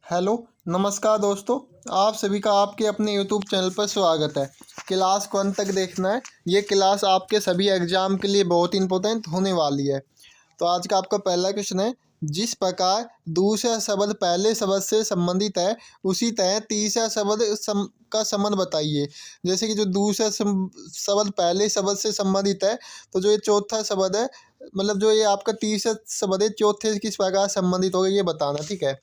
Hello, नमस्कार दोस्तों। आप सभी का आपके अपने यूट्यूब चैनल पर स्वागत है। क्लास को अंत तक देखना है। ये क्लास आपके सभी एग्जाम के लिए बहुत इंपॉर्टेंट होने वाली है। तो आज का आपका पहला क्वेश्चन है, जिस प्रकार दूसरा शब्द पहले शब्द से संबंधित है उसी तरह तीसरा शब्द का संबंध बताइए। जैसे कि जो दूसरा शब्द पहले शब्द से संबंधित है, तो जो ये चौथा शब्द है, मतलब जो ये आपका तीसरा शब्द है, चौथे से किस प्रकार संबंधित होगा ये बताना। ठीक है,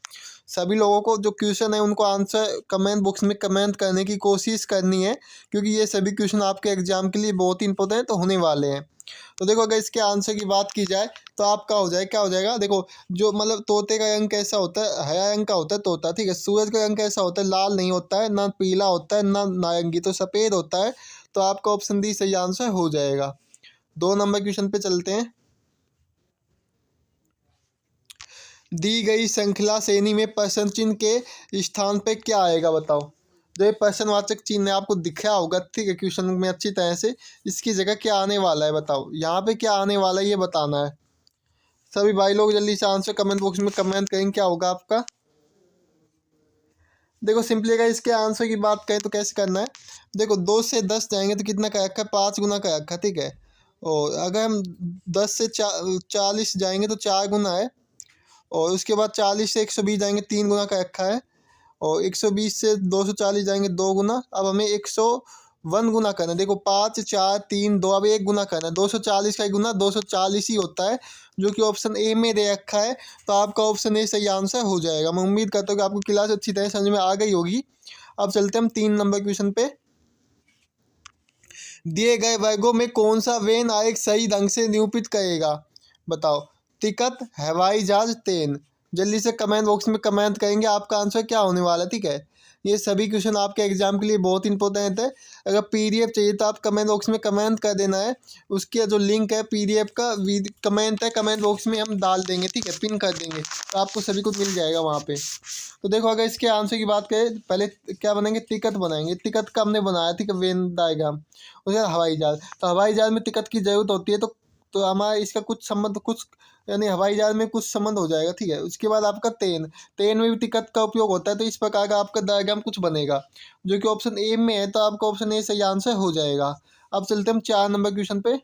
सभी लोगों को जो क्वेश्चन है उनको आंसर कमेंट बॉक्स में कमेंट करने की कोशिश करनी है, क्योंकि ये सभी क्वेश्चन आपके एग्जाम के लिए बहुत इंपॉर्टेंट होने वाले हैं। तो देखो, अगर इसके आंसर की बात की जाए तो आपका क्या हो जाएगा। देखो, जो मतलब तोते का रंग कैसा होता है, हरा रंग का होता है तोता। ठीक है, सूरज का रंग कैसा होता है, लाल नहीं होता है, ना पीला होता है, ना नारंगी, तो सफ़ेद होता है। तो आपका ऑप्शन डी सही आंसर हो जाएगा। 2 नंबर क्वेश्चन पे चलते हैं। दी गई श्रृंखला श्रेणी में प्रश्न चिन्ह के स्थान पे क्या आएगा बताओ। जो ये प्रश्नवाचक चिन्ह है आपको दिखा होगा, ठीक है, क्वेश्चन में अच्छी तरह से। इसकी जगह क्या आने वाला है बताओ, यहाँ पे क्या आने वाला है ये बताना है। सभी भाई लोग जल्दी से आंसर कमेंट बॉक्स में कमेंट करेंगे, क्या होगा आपका। देखो सिंपली अगर इसके आंसर की बात करें तो कैसे करना है। देखो, 2 से 10 जाएंगे तो कितना का रखा है, 5 गुना का रखा है। ठीक है, और अगर हम 10 से 40 जाएंगे तो 4 गुना है। और उसके बाद 40 से 120 जाएंगे, 3 गुना का रखा है। और 120 से 240 जाएंगे, 2 गुना। अब हमें 101 गुना करना है। देखो, 5 4 3 2, अब 1 गुना करना है। 240 का 1 गुना 240 ही होता है, जो कि ऑप्शन ए में दे रखा है। तो आपका ऑप्शन ए सही आंसर हो जाएगा। मैं उम्मीद करता हूँ कि आपको क्लास अच्छी तरह समझ में आ गई होगी। अब चलते हैं हम 3 नंबर क्वेश्चन पे। दिए गए वर्गों में कौन सा वेन आरेख सही ढंग से निरूपित करेगा बताओ। टिकट, हवाई जहाज, ट्रेन। जल्दी से कमेंट बॉक्स में कमेंट करेंगे आपका आंसर क्या होने वाला है। ठीक है, ये सभी क्वेश्चन आपके एग्जाम के लिए बहुत इंपॉर्टेंट है। अगर पीडीएफ चाहिए तो आप कमेंट बॉक्स में कमेंट कर देना है। उसके जो लिंक है पीडीएफ का, कमेंट है, कमेंट बॉक्स में हम डाल देंगे। ठीक है, पिन कर देंगे, तो आपको सभी कुछ मिल जाएगा वहाँ पे। तो देखो, अगर इसके आंसर की बात करें, पहले क्या बनाएंगे, टिकट बनाएंगे। टिकट का हमने बनाया, ठीक है, वेन डायग्राम। उसके बाद हवाई जहाज, तो हवाई जहाज में टिकट की ज़रूरत होती है। तो हमारा इसका कुछ संबंध, कुछ यानी हवाई जहाज में कुछ संबंध हो जाएगा। ठीक है, उसके बाद आपका ट्रेन, ट्रेन में भी टिकट का उपयोग होता है। तो इस प्रकार का आपका डायग्राम कुछ बनेगा, जो कि ऑप्शन ए में है। तो आपका ऑप्शन ए सही आंसर हो जाएगा। अब चलते हम 4 नंबर क्वेश्चन पे।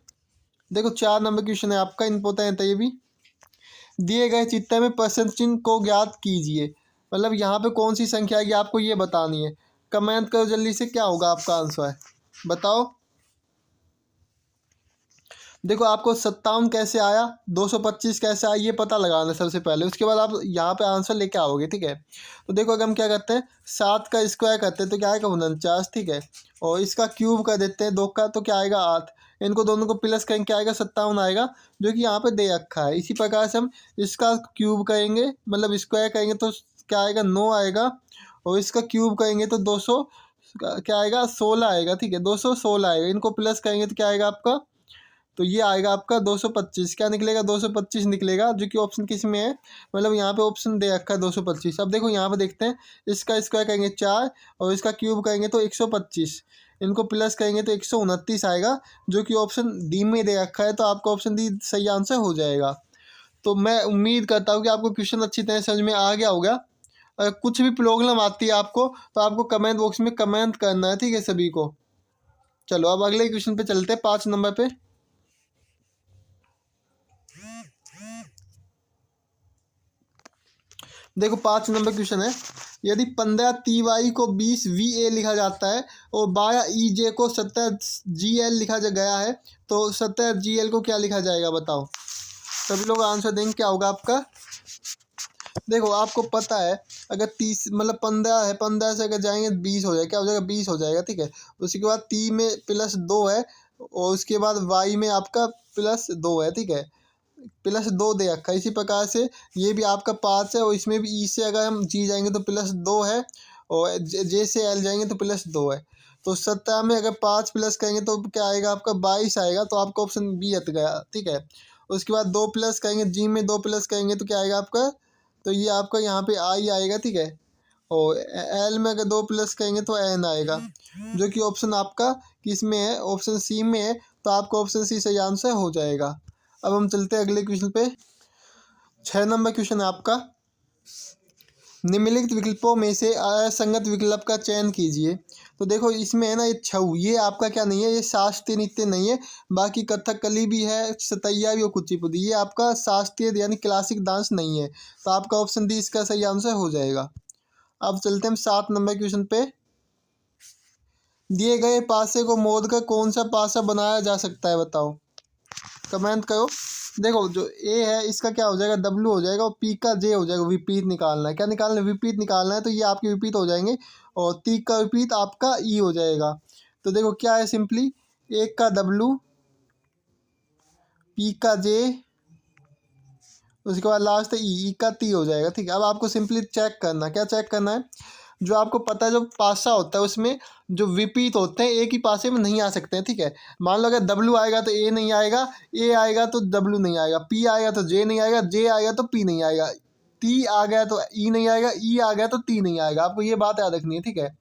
देखो, 4 नंबर क्वेश्चन है आपका, इंपॉर्टेंट है ये भी। दिए गए चित्र में प्रश्न चिन्ह को ज्ञात कीजिए। मतलब यहाँ पे कौन सी संख्या आएगी आपको ये बतानी है। कमेंट करो जल्दी से, क्या होगा आपका आंसर बताओ। देखो, आपको 57 कैसे आया, 225 कैसे आया, ये पता लगाना है सबसे पहले। उसके बाद आप यहाँ पे आंसर लेके आओगे। ठीक है, तो देखो, अगर हम क्या करते हैं, 7 का स्क्वायर करते हैं तो क्या आएगा, 49। ठीक है, और इसका क्यूब कर देते हैं 2 का, तो क्या आएगा, 8। इनको दोनों को प्लस करेंगे, क्या आएगा, 57 आएगा, जो कि यहाँ पे दे रखा है। इसी प्रकार से हम इसका क्यूब करेंगे, मतलब स्क्वायर करेंगे तो क्या आएगा, 9 आएगा। और इसका क्यूब करेंगे तो 200 क्या आएगा, 16 आएगा। ठीक है, 216 आएगा। इनको प्लस करेंगे तो क्या आएगा आपका, तो ये आएगा आपका 225। क्या निकलेगा, 225 निकलेगा, जो कि ऑप्शन किस में है, मतलब यहाँ पे ऑप्शन दे रखा है 225। अब देखो, यहाँ पे देखते हैं, इसका स्क्वायर करेंगे 4, और इसका क्यूब करेंगे तो 125। इनको प्लस करेंगे तो 129 आएगा, जो कि ऑप्शन डी में दे रखा है। तो आपका ऑप्शन डी सही आंसर हो जाएगा। तो मैं उम्मीद करता हूँ कि आपको क्वेश्चन अच्छी तरह समझ में आ गया होगा। अगर कुछ भी प्रॉब्लम आती है आपको, तो आपको कमेंट बॉक्स में कमेंट करना है। ठीक है सभी को। चलो, अब अगले क्वेश्चन पे चलते हैं, 5 नंबर पे। देखो, 5 नंबर क्वेश्चन है। यदि 15 TY को 20 VA लिखा जाता है और 12 EJ को 17 GL लिखा गया है, तो 17 GL को क्या लिखा जाएगा बताओ। सभी लोग आंसर देंगे, क्या होगा आपका। देखो, आपको पता है, अगर 30 मतलब 15 है, 15 से अगर जाएंगे 20 हो जाएगा, क्या हो जाएगा, 20 हो जाएगा। ठीक है, उसके बाद T में +2 है, और उसके बाद Y में आपका +2 है। ठीक है, +2 दे रखा है। इसी प्रकार से ये भी आपका 5 है, और इसमें भी ई से अगर हम जी जाएंगे तो +2 है, और जे से एल जाएंगे तो +2 है। तो 17 में अगर 5 प्लस करेंगे तो क्या आएगा आपका, 22 आएगा। तो आपका ऑप्शन बी हट गया। ठीक है, उसके बाद 2 प्लस करेंगे, जी में 2 प्लस करेंगे तो क्या आएगा आपका, तो ये आपका यहाँ पे आई आएगा। ठीक है, और एल में अगर 2 प्लस करेंगे तो एन आएगा, जो कि ऑप्शन आपका किस में है, ऑप्शन सी में है। तो आपका ऑप्शन सी सही आंसर हो जाएगा। अब हम चलते हैं अगले क्वेश्चन पे। 6 नंबर क्वेश्चन है आपका। निम्नलिखित विकल्पों में से असंगत विकल्प का चयन कीजिए। तो देखो इसमें है ना, ये छऊ ये आपका क्या नहीं है, ये शास्त्रीय नृत्य नहीं है। बाकी कथकली भी है, सतैया भी और कुचिपुड़ी, ये आपका शास्त्रीय यानी क्लासिक डांस नहीं है। तो आपका ऑप्शन डी इसका सही आंसर हो जाएगा। अब चलते हैं हम 7 नंबर क्वेश्चन पे। दिए गए पासे को मोड़कर कौन सा पासा बनाया जा सकता है, बताओ, कमेंट करो। देखो जो ए है इसका क्या हो जाएगा, डब्ल्यू हो जाएगा, और पी का जे हो जाएगा। विपरीत निकालना है, क्या निकालना है, विपरीत निकालना है। तो ये आपके विपरीत हो जाएंगे, और ती का विपरीत आपका ई हो जाएगा। तो देखो क्या है, सिंपली एक का डब्ल्यू, पी का जे, उसके बाद लास्ट ई का ती हो जाएगा। ठीक है, अब आपको सिंपली चेक करना, क्या चेक करना है, जो आपको पता है जो पासा होता है उसमें जो विपरीत होते हैं एक ही पासे में नहीं आ सकते हैं। ठीक है, मान लो अगर डब्ल्यू आएगा तो ए नहीं आएगा, ए आएगा तो डब्ल्यू नहीं आएगा, पी आएगा तो जे नहीं आएगा, जे आएगा तो पी नहीं आएगा, टी आ गया तो ई नहीं आएगा, ई आ गया तो टी नहीं आएगा। आपको ये बात याद रखनी है। ठीक है,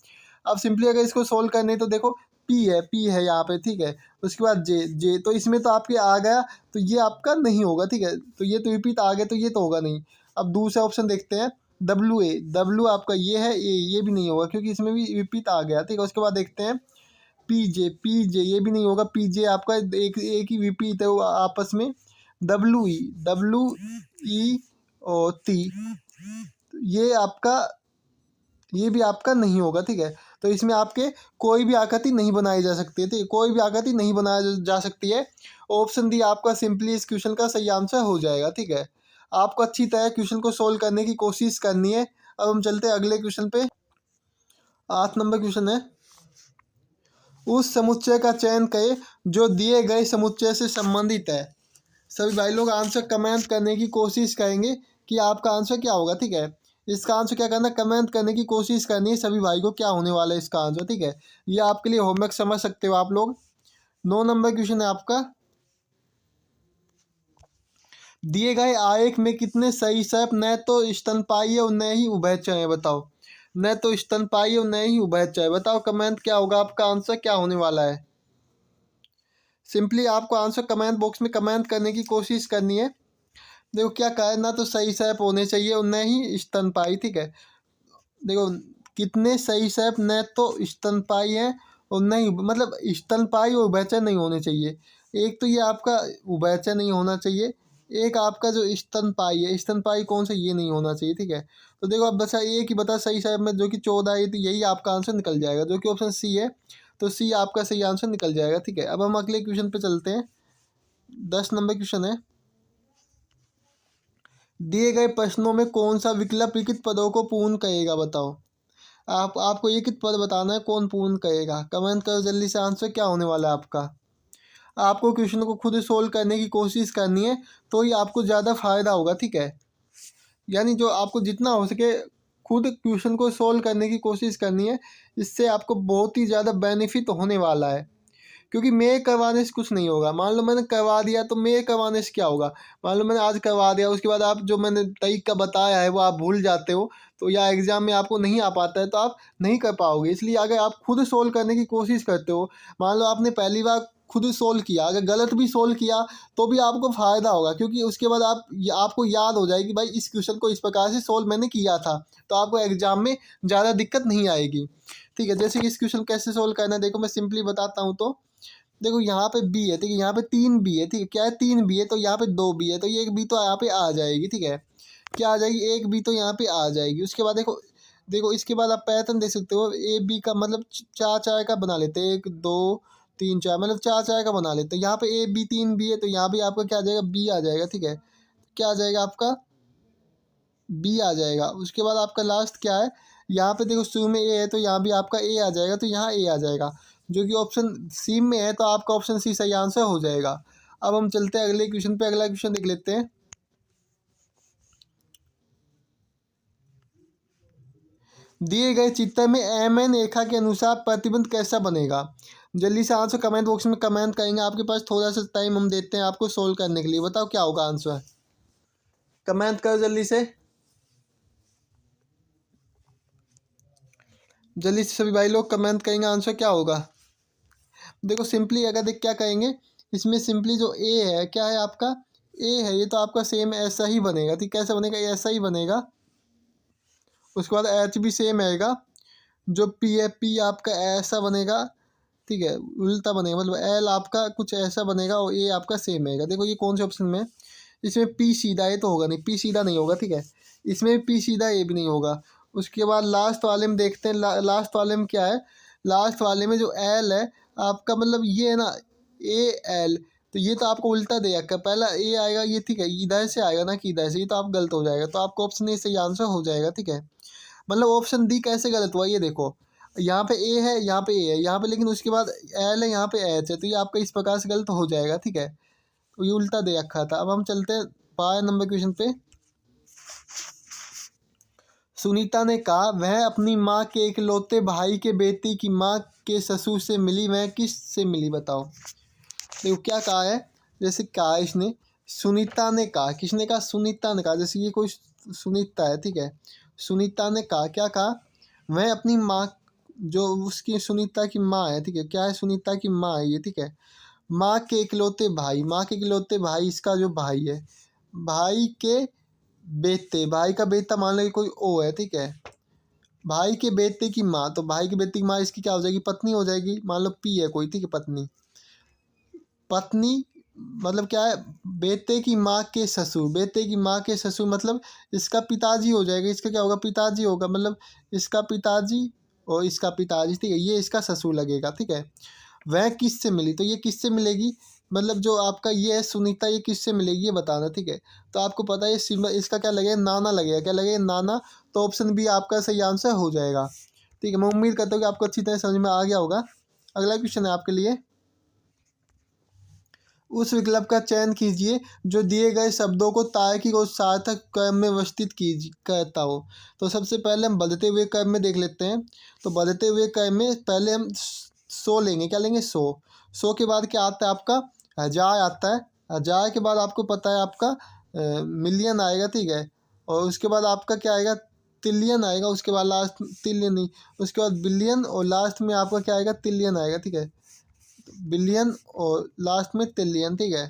अब सिंपली अगर इसको सोल्व करने है तो देखो पी है यहाँ पे। ठीक है, उसके बाद जे तो इसमें तो आपके आ गया, तो ये आपका नहीं होगा। ठीक है, तो ये तो विपरीत आ गया, तो ये तो होगा नहीं। अब दूसरा ऑप्शन देखते हैं, डब्ल्यू आपका ये है, ये भी नहीं होगा क्योंकि इसमें भी विपरीत आ गया। ठीक है, उसके बाद देखते हैं पी जे ये भी नहीं होगा, पी जे आपका एक ही विपरीत है वो आपस में। डब्ल्यू ई और टी, ये भी आपका नहीं होगा। ठीक है, तो इसमें आपके कोई भी आकृति नहीं बनाई जा सकती है। ठीक है, कोई भी आकृति नहीं बनाई जा सकती है। ऑप्शन डी आपका सिंपली इस क्वेश्चन का सही आंसर हो जाएगा। ठीक है, आपको अच्छी तरह क्वेश्चन को सोल्व करने की कोशिश करनी है। अब हम चलते हैं अगले क्वेश्चन पे। 8 नंबर क्वेश्चन है, उस समुच्चय का चयन करें जो दिए गए समुच्चय से संबंधित है। सभी भाई लोग आंसर कमेंट करने की कोशिश करेंगे कि आपका आंसर क्या होगा। ठीक है, इसका आंसर क्या करना, कमेंट करने की कोशिश करनी है सभी भाई को, क्या होने वाला है इसका आंसर। ठीक है, ये आपके लिए होमवर्क समझ सकते हो आप लोग। 9 नंबर क्वेश्चन है आपका, दिए गए आरेख में कितने सही शब्द न तो स्तनपायी और न ही उभयचर है, बताओ। न तो स्तनपायी और न ही उभयचर, बताओ कमेंट क्या होगा, आपका आंसर क्या होने वाला है। सिंपली आपको आंसर कमेंट बॉक्स में कमेंट करने की कोशिश करनी है। देखो क्या कहा है, ना तो सही शैप होने चाहिए और न ही स्तनपायी। ठीक है, देखो कितने सही शैप न तो स्तनपायी है और न ही मतलब स्तनपायी और उभयचर नहीं होने चाहिए। एक तो ये आपका उभयचर नहीं होना चाहिए, एक आपका जो स्तनपायी है, स्तनपायी कौन सा, ये नहीं होना चाहिए। ठीक है, तो देखो अब बचा एक ही बता सही शैप में, जो कि 14 है, तो यही आपका आंसर निकल जाएगा, जो कि ऑप्शन सी है। तो सी आपका सही आंसर निकल जाएगा। ठीक है, अब हम अगले क्वेश्चन पे चलते हैं। 10 नंबर क्वेश्चन है, दिए गए प्रश्नों में कौन सा विकल्प लिखित पदों को पूर्ण करेगा, बताओ। आपको एक पद बताना है, कौन पूर्ण करेगा, कमेंट करो जल्दी से, आंसर क्या होने वाला है आपका। आपको क्वेश्चन को खुद सोल्व करने की कोशिश करनी है, तो ही आपको ज़्यादा फायदा होगा। ठीक है, यानी जो आपको जितना हो सके खुद क्वेश्चन को सोल्व करने की कोशिश करनी है, इससे आपको बहुत ही ज़्यादा बेनिफिट होने वाला है। क्योंकि मेरे करवाने से कुछ नहीं होगा। मान लो मैंने करवा दिया तो मेरे करवाने से क्या होगा, मान लो मैंने आज करवा दिया, उसके बाद आप जो मैंने तरीका बताया है वो आप भूल जाते हो, तो या एग्ज़ाम में आपको नहीं आ पाता है तो आप नहीं कर पाओगे। इसलिए अगर आप खुद सोल्व करने की कोशिश करते हो, मान लो आपने पहली बार खुद सोल्व किया, अगर गलत भी सोल्व किया तो भी आपको फ़ायदा होगा, क्योंकि उसके बाद आपको याद हो जाएगी भाई इस क्वेश्चन को इस प्रकार से सोल्व मैंने किया था, तो आपको एग्ज़ाम में ज़्यादा दिक्कत नहीं आएगी। ठीक है, जैसे कि इस क्वेश्चन कैसे सोल्व करना है, देखो मैं सिंपली बताता हूँ। तो देखो यहाँ पे बी है, ठीक है, यहाँ पे 3 बी है। ठीक है, क्या है, 3 बी है, तो यहाँ पे 2 बी है, तो ये एक बी तो यहाँ पे आ जाएगी। ठीक है, क्या आ जाएगी, एक बी तो यहाँ पे आ जाएगी। उसके बाद देखो देखो इसके बाद आप पैटर्न देख सकते हो, ए बी का मतलब चार चार का बना लेते हैं, 1 2 3 4, मतलब चार चार का बना लेते हैं। यहाँ पे A B 3 B है, तो यहाँ भी आपका क्या आ जाएगा, बी आ जाएगा। ठीक है, क्या आ जाएगा आपका, बी आ जाएगा। उसके बाद आपका लास्ट क्या है, यहाँ पे देखो शुरू में ए है, तो यहाँ भी आपका ए आ जाएगा, तो यहाँ ए आ जाएगा, जो कि ऑप्शन सी में है, तो आपका ऑप्शन सी सही आंसर हो जाएगा। अब हम चलते हैं अगले क्वेश्चन पे, अगला क्वेश्चन देख लेते हैं। दिए गए चित्र में एम एन रेखा के अनुसार प्रतिबंध कैसा बनेगा, जल्दी से आंसर कमेंट बॉक्स में कमेंट करेंगे। आपके पास थोड़ा सा टाइम हम देते हैं आपको सोल्व करने के लिए, बताओ क्या होगा आंसर, कमेंट करो जल्दी से, जल्दी से सभी भाई लोग कमेंट करेंगे आंसर क्या होगा। देखो सिंपली अगर देख क्या कहेंगे, इसमें सिंपली जो ए है, क्या है आपका, ए है, ये तो आपका सेम ऐसा ही बनेगा। ठीक, कैसे बनेगा, ऐसा ही बनेगा। उसके बाद एच भी सेम आएगा, जो पी है पी आपका ऐसा बनेगा, ठीक है, उल्टा बनेगा, मतलब एल आपका कुछ ऐसा बनेगा और ए आपका सेम आएगा। देखो ये कौन से ऑप्शन में है? इसमें पी सीधा ये तो होगा नहीं, पी सीधा नहीं होगा, ठीक है, इसमें पी सीधा ये भी नहीं होगा। उसके बाद लास्ट वाले में देखते हैं, लास्ट वाले में क्या है? लास्ट वाले में जो एल है आपका, मतलब ये है ना ए एल, तो ये तो आपको उल्टा दे रखा है, पहला ए आएगा ये, ठीक है, इधर से आएगा ना कि इधर से, ये तो आप गलत हो जाएगा, तो आपको ऑप्शन ए सही आंसर हो जाएगा, ठीक है। मतलब ऑप्शन डी कैसे गलत हुआ ये देखो, यहाँ पे ए है, यहाँ पे ए है, यहाँ पे लेकिन उसके बाद एल है, यहाँ पे एच है, तो ये आपका इस प्रकार से गलत हो जाएगा, ठीक है, तो ये उल्टा दे रखा था। अब हम चलते हैं 5 नंबर क्वेश्चन पे। सुनीता ने कहा वह अपनी माँ के इकलौते भाई के बेटी की माँ के ससुर से मिली, वह किस से मिली बताओ। देखो क्या कहा है, जैसे कहा इसने, सुनीता ने कहा, किसने कहा? सुनीता ने कहा, जैसे ये कोई सुनीता है, ठीक है, सुनीता ने कहा, क्या कहा? वह अपनी माँ, जो उसकी सुनीता की माँ है, ठीक है, क्या है? सुनीता की माँ है ये, ठीक है, माँ के इकलौते भाई, माँ के इकलौते भाई, इसका जो भाई है, भाई के बेटे, भाई का बेटा मान लो कि कोई ओ है, ठीक है, भाई के बेटे की माँ, तो भाई के बेटे की माँ इसकी क्या हो जाएगी? पत्नी हो जाएगी, मान लो पी है कोई, ठीक है, पत्नी, पत्नी मतलब क्या है? बेटे की माँ के ससुर, बेटे की माँ के ससुर मतलब इसका पिताजी हो जाएगा, इसका क्या होगा? पिताजी होगा, मतलब इसका पिताजी और इसका पिताजी, ठीक है, ये इसका ससुर लगेगा, ठीक है। वह किससे मिली, तो ये किससे मिलेगी? मतलब जो आपका ये है सुनीता, ये किससे मिलेगी ये बताना, ठीक है। तो आपको पता है इसका क्या लगेगा? नाना लगेगा, क्या लगेगा? नाना, तो ऑप्शन बी आपका सही आंसर हो जाएगा, ठीक है। मैं उम्मीद करता हूँ कि आपको अच्छी तरह समझ में आ गया होगा। अगला क्वेश्चन है आपके लिए, उस विकल्प का चयन कीजिए जो दिए गए शब्दों को तार्किक और सार्थक क्रम में व्यवस्थित करता हो। तो सबसे पहले हम बढ़ते हुए क्रम में देख लेते हैं। तो बढ़ते हुए क्रम में पहले हम 100 लेंगे, क्या लेंगे? 100। 100 के बाद क्या आता है आपका? 1000 आता है। 1000 के बाद आपको पता है आपका मिलियन आएगा, ठीक है, और उसके बाद आपका क्या आएगा? ट्रिलियन आएगा, उसके बाद लास्ट ट्रिलियन नहीं, उसके बाद बिलियन, और लास्ट में आपका क्या आएगा? ट्रिलियन आएगा, ठीक है, बिलियन और लास्ट में ट्रिलियन, ठीक है।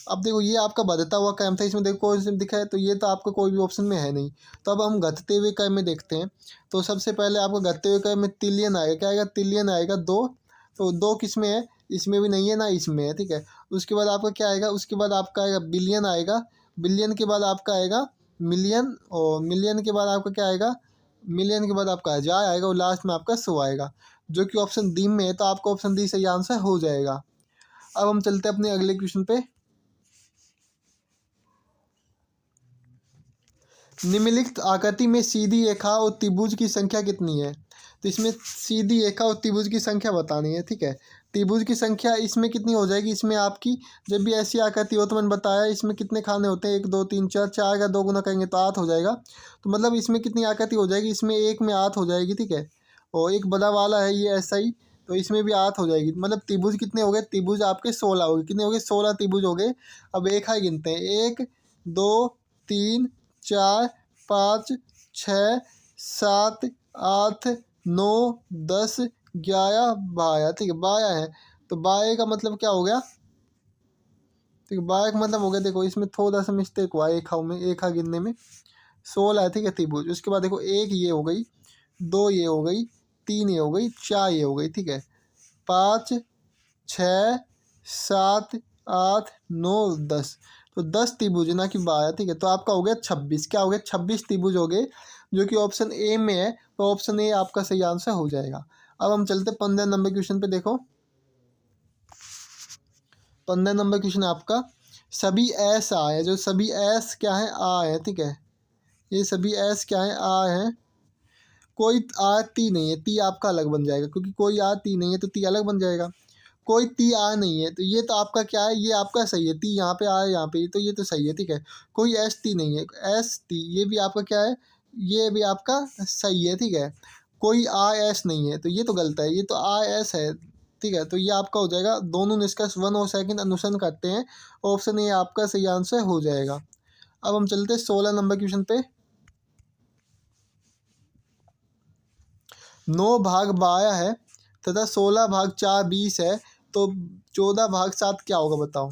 अब देखो ये आपका बढ़ता हुआ क्रम था, इसमें देखो कोई दिखा है, तो ये तो आपका कोई भी ऑप्शन में है नहीं। तो अब हम घटते हुए क्रम में देखते हैं। तो सबसे पहले आपको घटते हुए क्रम में ट्रिलियन आएगा, क्या आएगा? ट्रिलियन आएगा 2, तो 2 किस में है? इसमें भी नहीं है ना इसमें है, ठीक है। उसके बाद आपका क्या आएगा? उसके बाद आपका आएगा बिलियन आएगा, बिलियन के बाद आपका आएगा मिलियन, और मिलियन के बाद आपका क्या आएगा? मिलियन के बाद आपका 1000 आएगा, और लास्ट में आपका 100 आएगा, जो कि ऑप्शन डी में है, तो आपका ऑप्शन डी सही आंसर हो जाएगा। अब हम चलते हैं अपने अगले क्वेश्चन पे। निम्नलिखित आकृति में सीधी रेखा और त्रिभुज की संख्या कितनी है? तो इसमें सीधी रेखा और त्रिभुज की संख्या बतानी है, ठीक है। त्रिभुज की संख्या इसमें कितनी हो जाएगी? इसमें आपकी जब भी ऐसी आकृति हो, तो मैंने बताया इसमें कितने खाने होते हैं, 1 2 3 4, 4 का 2 गुना करेंगे तो 8 हो जाएगा। तो मतलब इसमें कितनी आकृति हो जाएगी? इसमें एक में 8 हो जाएगी, ठीक है, और एक बड़ा वाला है ये ऐसा ही, तो इसमें भी 8 हो जाएगी। मतलब त्रिभुज कितने हो गए? त्रिभुज आपके 16 हो गए। कितने हो गए? 16 त्रिभुज हो गए। अब रेखा गिनते हैं, 1 2 3 4 5 6 7 8 9 10 11 12, ठीक है, 12 है। तो 12 का मतलब क्या हो गया? ठीक है, 12 का मतलब हो गया, देखो इसमें थोड़ा सा मिस्टेक हुआ रेखाओं में, रेखा गिनने में। 16 है, ठीक है, त्रिभुज। उसके बाद देखो 1 ये हो गई, 2 ये हो गई, 3 ये हो गई, 4 ये हो गई, ठीक है, 5 6 7 8 9 10, तो 10 त्रिभुज ना कि 12, ठीक है। तो आपका हो गया 26, क्या हो गया? 26 त्रिभुज हो गए, जो कि ऑप्शन ए में है, तो ऑप्शन ए आपका सही आंसर हो जाएगा। अब हम चलते 15 नंबर क्वेश्चन पे। देखो 15 नंबर क्वेश्चन आपका, सभी एस आ है, जो सभी एस क्या है? आ है, ठीक है, ये सभी एस क्या है? आ है। कोई आ ती नहीं है, ती आपका अलग बन जाएगा, क्योंकि कोई आ ती नहीं है तो ती अलग बन जाएगा। कोई ती आ नहीं है, तो ये तो आपका क्या है? ये आपका सही है, ती यहाँ पे आ है, यहाँ पे, तो ये तो सही है, ठीक है। कोई एस ती नहीं है, एस ती, ये भी आपका क्या है? ये भी आपका सही है, ठीक है। कोई आ एस नहीं है, तो ये तो गलत है, ये तो आ एस है, ठीक है। तो ये आपका हो जाएगा, दोनों निष्कर्ष 1 और 2 अनुसरण करते हैं, ऑप्शन ए आपका सही आंसर हो जाएगा। अब हम चलते हैं 16 नंबर क्वेश्चन पे। 9 भाग 12 है तथा 16 भाग 4 20 है, तो 14 भाग 7 क्या होगा बताओ।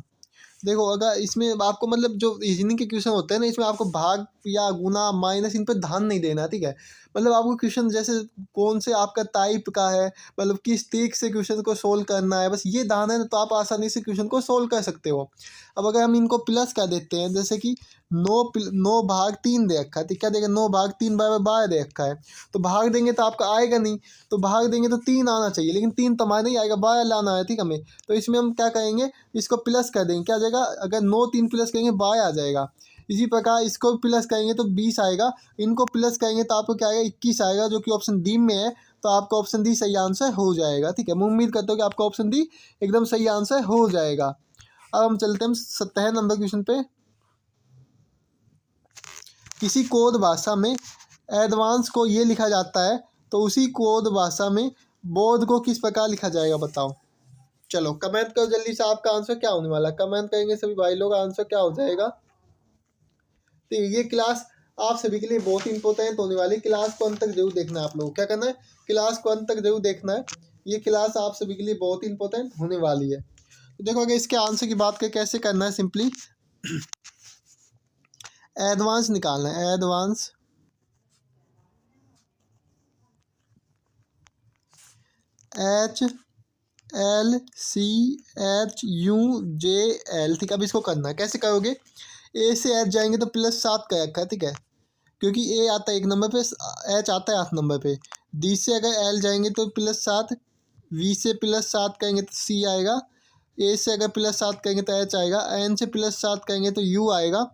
देखो अगर इसमें आपको मतलब जो रीजनिंग के क्वेश्चन होते हैं ना, इसमें आपको भाग या गुना माइनस इन पर ध्यान नहीं देना, ठीक है। मतलब आपको क्वेश्चन जैसे कौन से आपका टाइप का है, मतलब किस तरीके से क्वेश्चन को सोल्व करना है, बस ये ध्यान है ना, तो आप आसानी से क्वेश्चन को सोल्व कर सकते हो। अब अगर हम इनको प्लस कर देते हैं, जैसे कि 9/3 दे रखा है, तो क्या देगा 9/3 बराबर 12 दे रखा है, तो भाग देंगे तो आपका आएगा नहीं, तो भाग देंगे तो 3 आना चाहिए, लेकिन 3 तो हमारा नहीं आएगा, 12 लाना है, ठीक है हमें। तो इसमें हम क्या करेंगे, इसको प्लस कर देंगे, क्या आ जाएगा, अगर 9 3 प्लस करेंगे 12 आ जाएगा। इसी प्रकार इसको प्लस करेंगे तो 20 आएगा, इनको प्लस करेंगे तो आपको क्या आएगा 21 आएगा, जो कि ऑप्शन डी में है। तो आपका ऑप्शन डी सही आंसर हो जाएगा, ठीक है। मैं उम्मीद करता हूँ कि आपका ऑप्शन डी एकदम सही आंसर हो जाएगा। अब हम चलते हैं 17 नंबर क्वेश्चन पे। किसी कोड भाषा में एडवांस को ये लिखा जाता है, तो उसी कोड भाषा में बोर्ड को किस प्रकार लिखा जाएगा, बताओ। चलो कमेंट करो जल्दी से, आपका आंसर क्या होने वाला है, कमेंट करेंगे सभी भाई लोग, आंसर क्या हो जाएगा। तो ये क्लास आप सभी के लिए बहुत इंपॉर्टेंट होने वाली, क्लास को अंत तक जरूर देखना है। आप लोग क्या करना है, क्लास को अंत तक जरूर देखना है, ये क्लास आप सभी के लिए बहुत इंपॉर्टेंट होने वाली है। तो देखो अगर इसके आंसर की बात करें कैसे करना है, सिंपली एडवांस निकालना है, एडवांस HLCHUJL, ठीक है। अब इसको करना है, कैसे करोगे, ए से एच जाएंगे तो +7 का रखा है, ठीक है, क्योंकि ए आता है 1 नंबर पे, एच आता है 8 नंबर पे। डी से अगर एल जाएंगे तो +7, वी से +7 करेंगे तो सी आएगा, ए से अगर +7 करेंगे तो एच आएगा, एन से +7 करेंगे तो यू आएगा,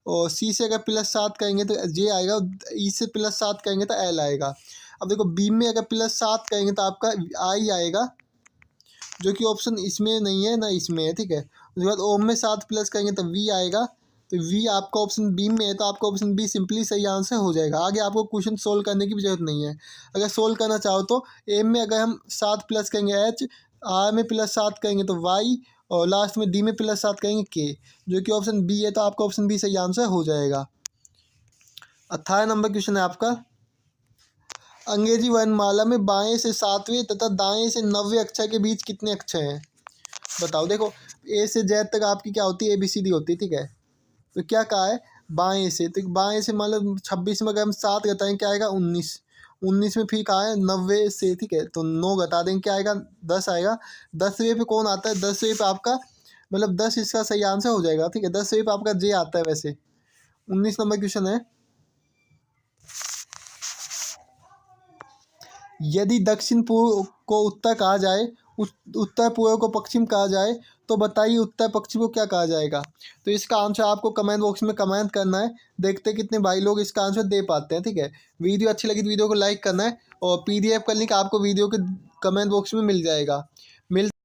और सी से अगर +7 करेंगे तो जे आएगा, ई से +7 करेंगे तो एल आएगा। अब देखो बी में अगर +7 करेंगे तो आपका आई आएगा, जो कि ऑप्शन इसमें नहीं है ना इसमें है, ठीक है। उसके बाद ओम में 7 प्लस करेंगे तो वी आएगा, तो वी आपका ऑप्शन बी में है, तो आपका ऑप्शन बी सिंपली सही आंसर हो जाएगा। आगे आपको क्वेश्चन सोल्व करने की भी जरूरत नहीं है। अगर सोल्व करना चाहो तो एम में अगर हम 7 प्लस करेंगे एच, आर में +7 करेंगे तो वाई, और लास्ट में डी में +7 करेंगे के, जो कि ऑप्शन बी है, तो आपका ऑप्शन बी सही आंसर हो जाएगा। 18 नंबर क्वेश्चन है आपका। अंग्रेजी वर्णमाला में बाएं से 7वें तथा दाएं से 9वें अक्षर के बीच कितने अक्षर हैं, बताओ। देखो ए से जेड तक आपकी क्या होती है, ABCD होती है, ठीक है। तो क्या कहा है, बाएं से, तो बाएं से मतलब 26 में अगर हम 7 घटाएं क्या आएगा 19, 19 में फिर कहा है 90 से, ठीक है, तो 9 घटा देंगे क्या आएगा 10 आएगा। 10वें पे कौन आता है, 10वें पे आपका मतलब 10 इसका सही आंसर हो जाएगा, ठीक है। 10वें पे आपका जे आता है वैसे। 19 नंबर क्वेश्चन है। यदि दक्षिण पूर्व को उत्तर कहा जाए, उत्तर पूर्व को पश्चिम कहा जाए, तो बताइए उत्तर पश्चिम को क्या कहा जाएगा। तो इसका आंसर आपको कमेंट बॉक्स में कमेंट करना है, देखते हैं कितने भाई लोग इसका आंसर दे पाते हैं, ठीक है। वीडियो अच्छी लगी तो वीडियो को लाइक करना है, और PDF का लिंक आपको वीडियो के कमेंट बॉक्स में मिल जाएगा। मिल